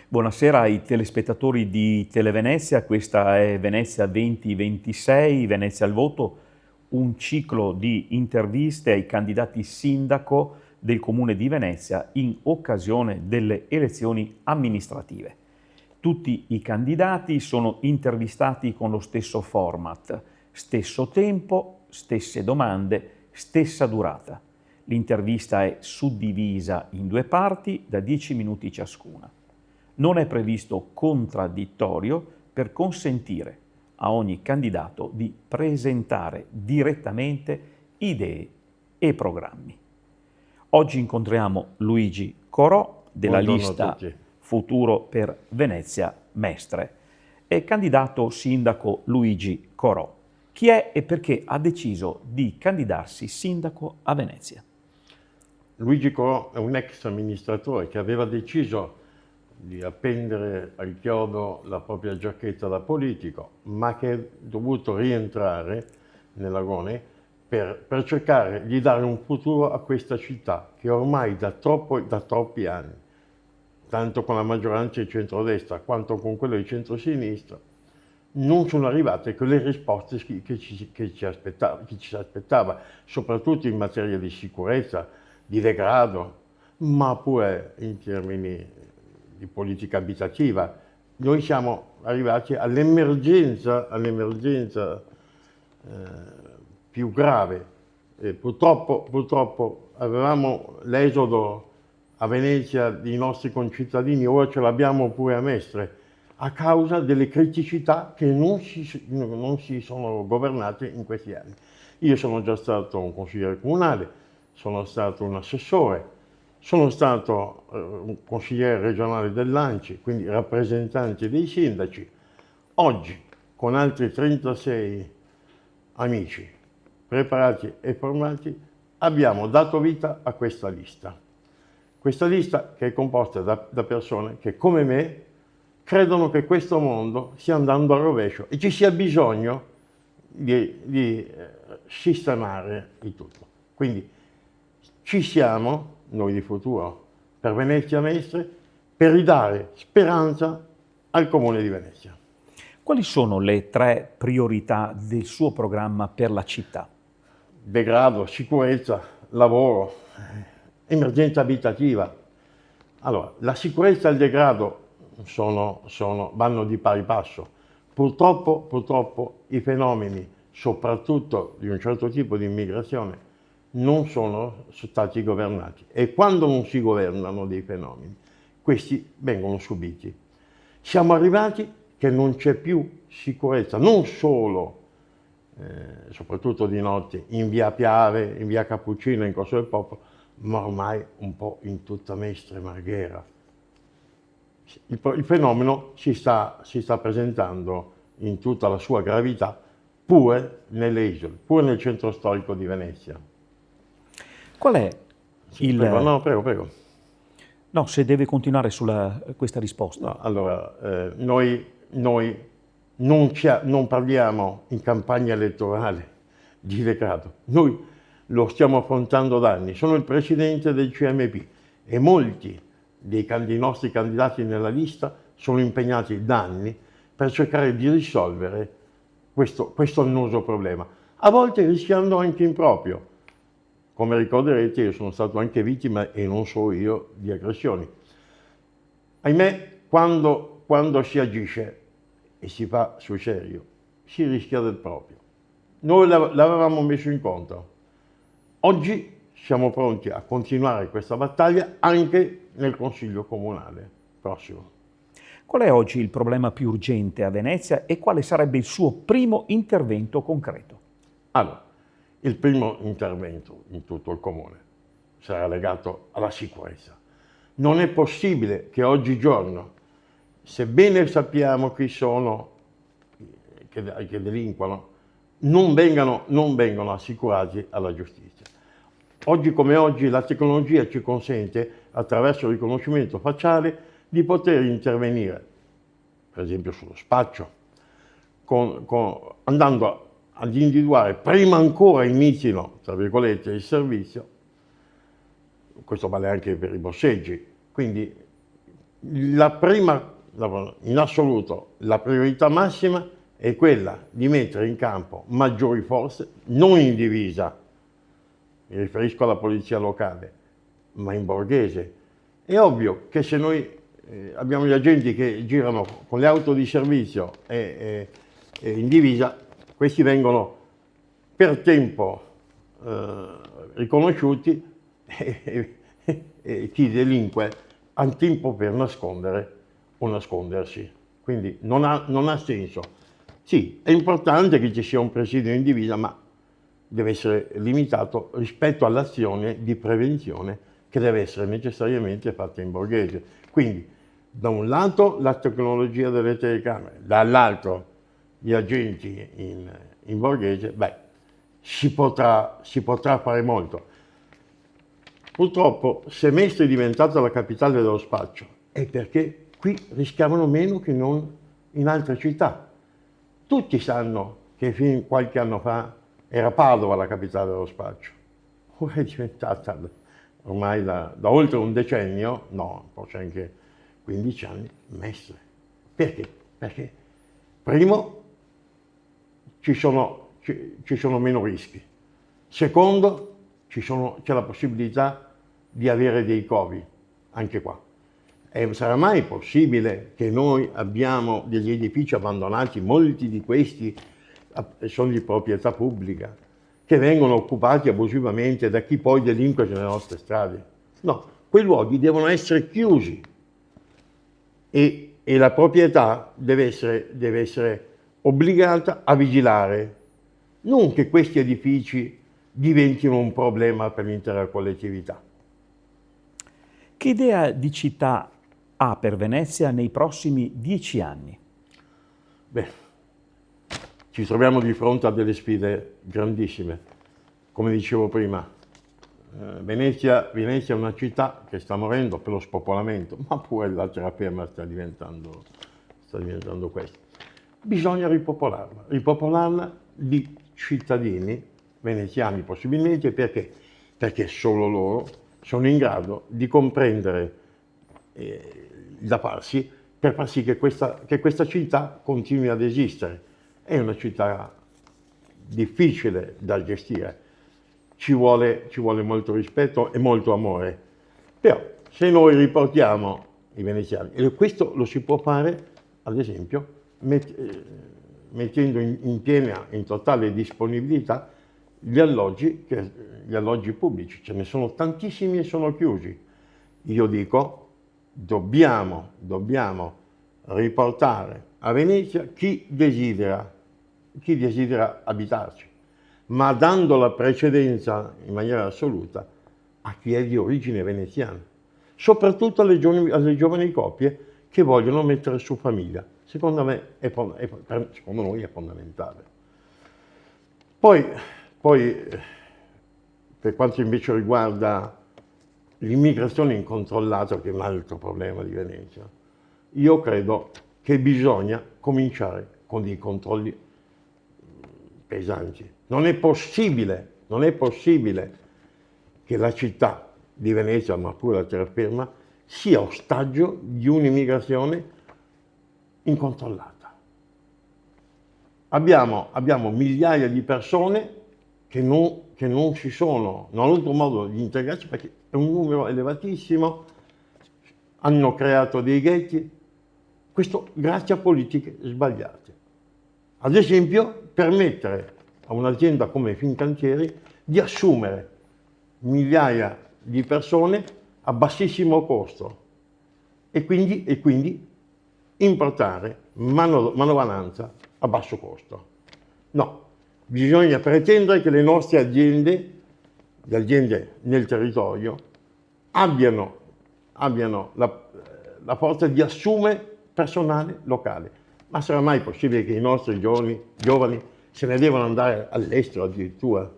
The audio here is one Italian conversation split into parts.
Buonasera ai telespettatori di Televenezia, questa è Venezia 2026, Venezia al voto, un ciclo di interviste ai candidati sindaco del Comune di Venezia in occasione delle elezioni amministrative. Tutti i candidati sono intervistati con lo stesso format, stesso tempo, stesse domande, stessa durata. L'intervista è suddivisa in due parti da 10 minuti ciascuna. Non è previsto contraddittorio per consentire a ogni candidato di presentare direttamente idee e programmi. Oggi incontriamo Luigi Corò della lista Futuro per Venezia Mestre e candidato sindaco Luigi Corò. Chi è e perché ha deciso di candidarsi sindaco a Venezia? Luigi Corò è un ex amministratore che aveva deciso di appendere al chiodo la propria giacchetta da politico, ma che è dovuto rientrare nell'agone per cercare di dare un futuro a questa città che ormai da troppi anni, tanto con la maggioranza di centrodestra quanto con quella di centrosinistra, non sono arrivate quelle risposte che ci aspettava, soprattutto in materia di sicurezza, di degrado, ma pure in termini di politica abitativa. Noi siamo arrivati all'emergenza più grave. Purtroppo avevamo l'esodo a Venezia dei nostri concittadini, ora ce l'abbiamo pure a Mestre, a causa delle criticità che non si sono governate in questi anni. Io sono già stato un consigliere comunale, sono stato un assessore, sono stato un consigliere regionale dell'ANCI, quindi rappresentante dei sindaci. Oggi, con altri 36 amici preparati e formati, abbiamo dato vita a questa lista. Questa lista che è composta da persone che, come me, credono che questo mondo stia andando a rovescio e ci sia bisogno di sistemare il tutto. Quindi ci siamo, noi di Futuro per Venezia Mestre, per ridare speranza al Comune di Venezia. Quali sono le 3 priorità del suo programma per la città? Degrado, sicurezza, lavoro, emergenza abitativa. Allora, la sicurezza e il degrado vanno di pari passo. Purtroppo i fenomeni, soprattutto di un certo tipo di immigrazione, non sono stati governati, e quando non si governano dei fenomeni, questi vengono subiti. Siamo arrivati che non c'è più sicurezza, non solo, soprattutto di notte, in via Piave, in via Cappuccino, in Corso del Popolo, ma ormai un po' in tutta Mestre e Marghera. Il fenomeno si sta presentando in tutta la sua gravità pure nelle isole, pure nel centro storico di Venezia. Qual è il... Prego. No, se deve continuare sulla questa risposta. No, allora, noi non parliamo in campagna elettorale di degrado, noi lo stiamo affrontando da anni. Sono il presidente del CMP e molti dei nostri candidati nella lista sono impegnati da anni per cercare di risolvere questo annoso problema, a volte rischiando anche improprio. Come ricorderete, io sono stato anche vittima, e non solo io, di aggressioni. Ahimè, quando si agisce e si fa sul serio, si rischia del proprio. Noi l'avevamo messo in conto. Oggi siamo pronti a continuare questa battaglia anche nel Consiglio Comunale prossimo. Qual è oggi il problema più urgente a Venezia e quale sarebbe il suo primo intervento concreto? Allora, il primo intervento in tutto il Comune sarà legato alla sicurezza. Non è possibile che oggigiorno, sebbene sappiamo chi sono che delinquono, non vengano assicurati alla giustizia. Oggi come oggi la tecnologia ci consente, attraverso il riconoscimento facciale, di poter intervenire, per esempio sullo spaccio, andando ad individuare, prima ancora inizino, tra virgolette, il servizio. Questo vale anche per i borseggi. Quindi in assoluto, la priorità massima è quella di mettere in campo maggiori forze, non in divisa, mi riferisco alla polizia locale, ma in borghese. È ovvio che se noi abbiamo gli agenti che girano con le auto di servizio e in divisa, questi vengono per tempo riconosciuti e chi delinque ha tempo per nascondere o nascondersi. Quindi non ha senso. Sì, è importante che ci sia un presidio in divisa, ma deve essere limitato rispetto all'azione di prevenzione che deve essere necessariamente fatta in borghese. Quindi, da un lato la tecnologia delle telecamere, dall'altro gli agenti in borghese, si potrà fare molto. Purtroppo, se Mestre è diventata la capitale dello spaccio, è perché qui rischiavano meno che non in altre città. Tutti sanno che fino a qualche anno fa era Padova la capitale dello spaccio. Ora è diventata, ormai da oltre un decennio, no, forse anche 15 anni, Mestre. Perché? Perché, primo, ci sono meno rischi. Secondo, c'è la possibilità di avere dei covi, anche qua. E sarà mai possibile che noi abbiamo degli edifici abbandonati, molti di questi sono di proprietà pubblica, che vengono occupati abusivamente da chi poi delinque sulle nostre strade? No, quei luoghi devono essere chiusi e la proprietà deve essere obbligata a vigilare, non che questi edifici diventino un problema per l'intera collettività. Che idea di città ha per Venezia nei prossimi 10 anni? Ci troviamo di fronte a delle sfide grandissime. Come dicevo prima, Venezia è una città che sta morendo per lo spopolamento, ma pure la terraferma sta diventando questo. Bisogna ripopolarla di cittadini veneziani possibilmente, perché solo loro sono in grado di comprendere da farsi per far sì che questa città continui ad esistere. È una città difficile da gestire, ci vuole molto rispetto e molto amore. Però se noi riportiamo i veneziani, e questo lo si può fare ad esempio mettendo in totale disponibilità gli alloggi pubblici, ce ne sono tantissimi e sono chiusi. Io dico, dobbiamo riportare a Venezia chi desidera abitarci, ma dando la precedenza in maniera assoluta a chi è di origine veneziana, soprattutto alle giovani coppie che vogliono mettere su famiglia. Secondo noi è fondamentale. Poi, per quanto invece riguarda l'immigrazione incontrollata, che è un altro problema di Venezia, io credo che bisogna cominciare con dei controlli pesanti. Non è possibile che la città di Venezia, ma pure la terraferma, sia ostaggio di un'immigrazione incontrollata. Abbiamo migliaia di persone che non hanno avuto modo di integrarsi perché è un numero elevatissimo, hanno creato dei ghetti, questo grazie a politiche sbagliate. Ad esempio, permettere a un'azienda come Fincantieri di assumere migliaia di persone a bassissimo costo e quindi importare manovalanza a basso costo. No, bisogna pretendere che le nostre aziende, le aziende nel territorio, abbiano la forza di assumere personale locale. Ma sarà mai possibile che i nostri giovani se ne devono andare all'estero addirittura?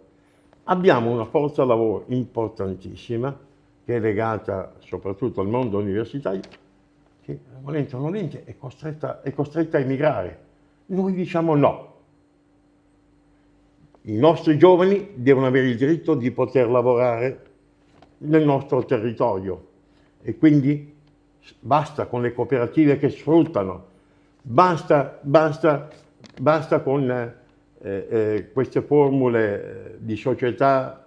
Abbiamo una forza lavoro importantissima che è legata soprattutto al mondo universitario, che volente o nolente è costretta a emigrare. Noi diciamo no. I nostri giovani devono avere il diritto di poter lavorare nel nostro territorio e quindi basta con le cooperative che sfruttano, basta con queste formule di società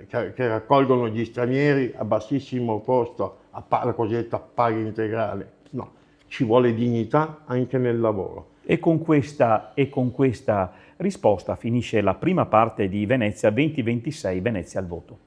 che raccolgono gli stranieri a bassissimo costo, la cosiddetta paga integrale. No, ci vuole dignità anche nel lavoro. E con questa risposta finisce la prima parte di Venezia 2026, Venezia al voto.